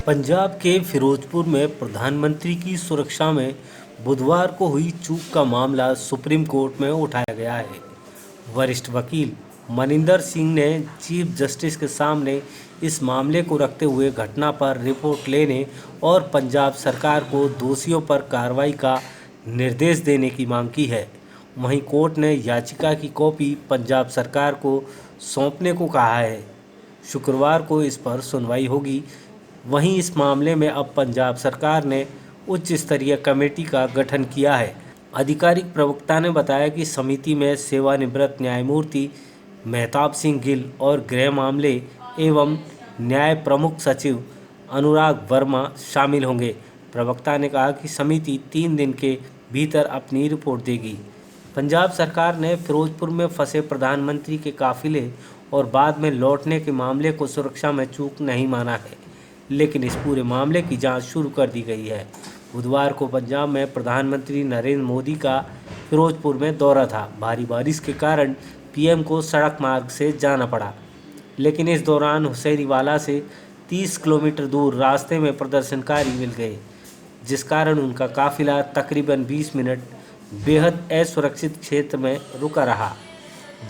पंजाब के फिरोजपुर में प्रधानमंत्री की सुरक्षा में बुधवार को हुई चूक का मामला सुप्रीम कोर्ट में उठाया गया है। वरिष्ठ वकील मनिंदर सिंह ने चीफ जस्टिस के सामने इस मामले को रखते हुए घटना पर रिपोर्ट लेने और पंजाब सरकार को दोषियों पर कार्रवाई का निर्देश देने की मांग की है। वहीं कोर्ट ने याचिका की कॉपी पंजाब सरकार को सौंपने को कहा है। शुक्रवार को इस पर सुनवाई होगी। वहीं इस मामले में अब पंजाब सरकार ने उच्च स्तरीय कमेटी का गठन किया है। आधिकारिक प्रवक्ता ने बताया कि समिति में सेवानिवृत्त न्यायमूर्ति मेहताब सिंह गिल और गृह मामले एवं न्याय प्रमुख सचिव अनुराग वर्मा शामिल होंगे। प्रवक्ता ने कहा कि समिति 3 दिन के भीतर अपनी रिपोर्ट देगी। पंजाब सरकार ने फिरोजपुर में फंसे प्रधानमंत्री के काफिले और बाद में लौटने के मामले को सुरक्षा में चूक नहीं माना है, लेकिन इस पूरे मामले की जांच शुरू कर दी गई है। बुधवार को पंजाब में प्रधानमंत्री नरेंद्र मोदी का फिरोजपुर में दौरा था। भारी बारिश के कारण पीएम को सड़क मार्ग से जाना पड़ा, लेकिन इस दौरान हुसैनीवाला से 30 किलोमीटर दूर रास्ते में प्रदर्शनकारी मिल गए, जिस कारण उनका काफिला तकरीबन 20 मिनट बेहद असुरक्षित क्षेत्र में रुका रहा।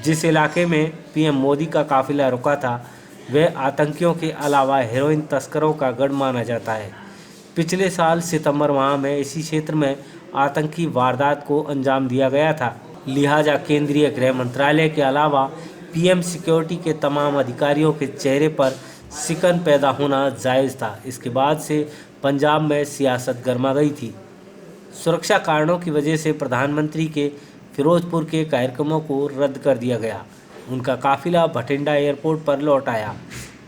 जिस इलाके में पीएम मोदी का काफिला रुका था वह आतंकियों के अलावा हेरोइन तस्करों का गढ़ माना जाता है। पिछले साल सितंबर माह में इसी क्षेत्र में आतंकी वारदात को अंजाम दिया गया था। लिहाजा केंद्रीय गृह मंत्रालय के अलावा पीएम सिक्योरिटी के तमाम अधिकारियों के चेहरे पर सिकन पैदा होना जायज़ था। इसके बाद से पंजाब में सियासत गर्मा गई थी। सुरक्षा कारणों की वजह से प्रधानमंत्री के फिरोजपुर के कार्यक्रमों को रद्द कर दिया गया। उनका काफिला भटिंडा एयरपोर्ट पर लौट आया।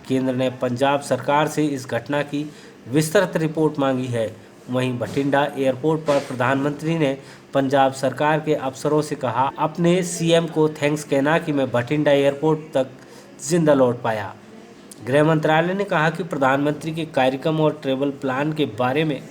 केंद्र ने पंजाब सरकार से इस घटना की विस्तृत रिपोर्ट मांगी है। वहीं भटिंडा एयरपोर्ट पर प्रधानमंत्री ने पंजाब सरकार के अफसरों से कहा, अपने सीएम को थैंक्स कहना कि मैं भटिंडा एयरपोर्ट तक जिंदा लौट पाया। गृह मंत्रालय ने कहा कि प्रधानमंत्री के कार्यक्रम और ट्रैवल प्लान के बारे में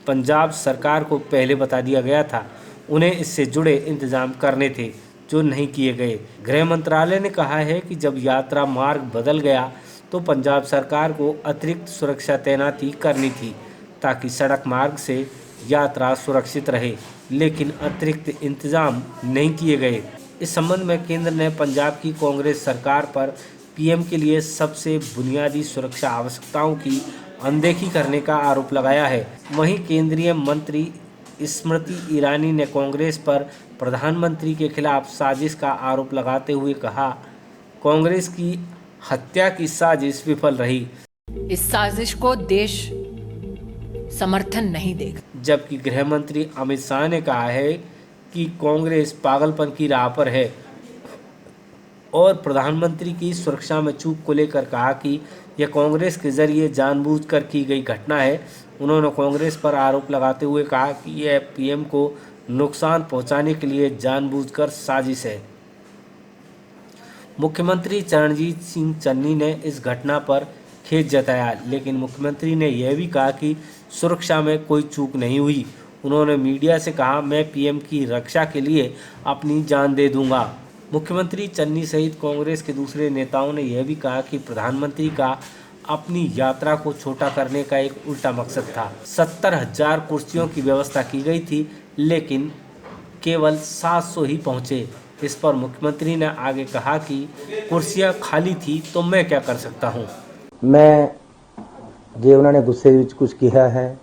पंजाब सरकार को पहले बता दिया गया था। उन्हें इससे जुड़े इंतजाम करने थे जो नहीं किए गए। गृह मंत्रालय ने कहा है कि जब यात्रा मार्ग बदल गया तो पंजाब सरकार को अतिरिक्त सुरक्षा तैनाती करनी थी ताकि सड़क मार्ग से यात्रा सुरक्षित रहे, लेकिन अतिरिक्त इंतजाम नहीं किए गए। इस संबंध में केंद्र ने पंजाब की कांग्रेस सरकार पर पीएम के लिए सबसे बुनियादी सुरक्षा आवश्यकताओं की अनदेखी करने का आरोप लगाया है। वहीं केंद्रीय मंत्री स्मृति ईरानी ने कांग्रेस पर प्रधानमंत्री के खिलाफ साजिश का आरोप लगाते हुए कहा, कांग्रेस की हत्या की साजिश विफल रही। इस साजिश को देश समर्थन नहीं देगा। जबकि गृह मंत्री अमित शाह ने कहा है कि कांग्रेस पागलपन की राह पर है और प्रधानमंत्री की सुरक्षा में चूक को लेकर कहा कि यह कांग्रेस के जरिए जानबूझकर की गई घटना है। उन्होंने कांग्रेस पर आरोप लगाते हुए कहा कि यह पीएम को नुकसान पहुंचाने के लिए जानबूझकर साजिश है। मुख्यमंत्री चरणजीत सिंह चन्नी ने इस घटना पर खेद जताया, लेकिन मुख्यमंत्री ने यह भी कहा कि सुरक्षा में कोई चूक नहीं हुई। उन्होंने मीडिया से कहा, मैं पीएम की रक्षा के लिए अपनी जान दे दूंगा। मुख्यमंत्री चन्नी सहित कांग्रेस के दूसरे नेताओं ने यह भी कहा कि प्रधानमंत्री का अपनी यात्रा को छोटा करने का एक उल्टा मकसद था। 70,000 कुर्सियों की व्यवस्था की गई थी, लेकिन केवल 700 ही पहुंचे। इस पर मुख्यमंत्री ने आगे कहा कि कुर्सियां खाली थी तो मैं क्या कर सकता हूं। मैं जे उन्होंने गुस्से विच कुछ कहा है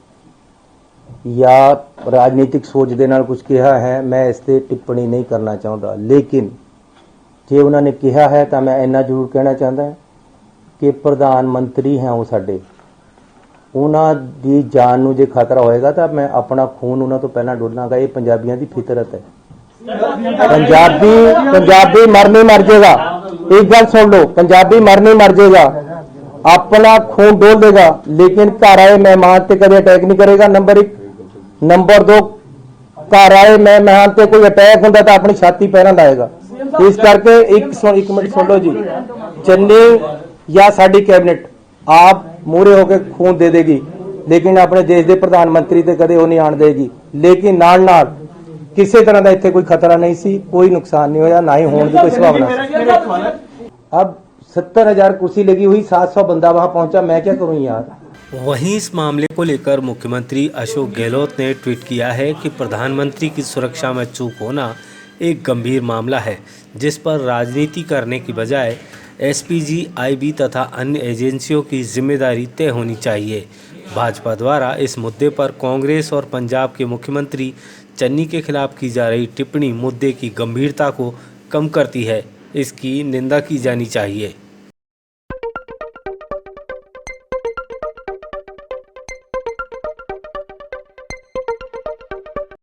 या राजनीतिक सोच दे नाल कुछ कहा है, मैं इस ते टिप्पणी नहीं करना चाहता, लेकिन जे उन्होंने कहा है तो मैं इन्ना जरूर कहना चाहता कि प्रधानमंत्री हैं वो साडे, उन्हां दी जान नूं जे खतरा होएगा तो मैं अपना खून उन्हां तो पहला डोलांगा। ये पंजाबियों की फितरत है। पंजाबी मर नहीं मर जाएगा। एक गल सुन लो, पंजाबी मर नहीं मर जाएगा, अपना खून डोल देगा, लेकिन घर आए मेहमान ते कदे अटैक नहीं करेगा। नंबर 1। नंबर 2, घर आए मेहमान ते कोई अटैक होंदा तो अपनी छाती पैरां लाएगा। इस करके एक मिनट सुन लो जी, चन्नी या साडी कैबिनेट आप मूहरे होकर खून दे देगी, लेकिन अपने देश के प्रधानमंत्री ते कदे वो नहीं आण देगी। लेकिन नाल नाल किसी तरह का इत्थे कोई खतरा नहीं सी, कोई नुकसान नहीं होया, ना ही होने की कोई संभावना। अब 70,000 कुर्सी लगी हुई, 700 बंदा वहां पहुंचा, मैं क्या करूं यार। वहीं इस मामले को लेकर मुख्यमंत्री अशोक गहलोत ने ट्वीट किया है कि प्रधानमंत्री की सुरक्षा में चूक होना एक गंभीर मामला है, जिस पर राजनीति करने की बजाय एसपीजी, आईबी तथा अन्य एजेंसियों की जिम्मेदारी तय होनी चाहिए। भाजपा द्वारा इस मुद्दे पर कांग्रेस और पंजाब के मुख्यमंत्री चन्नी के खिलाफ की जा रही टिप्पणी मुद्दे की गंभीरता को कम करती है। इसकी निंदा की जानी चाहिए।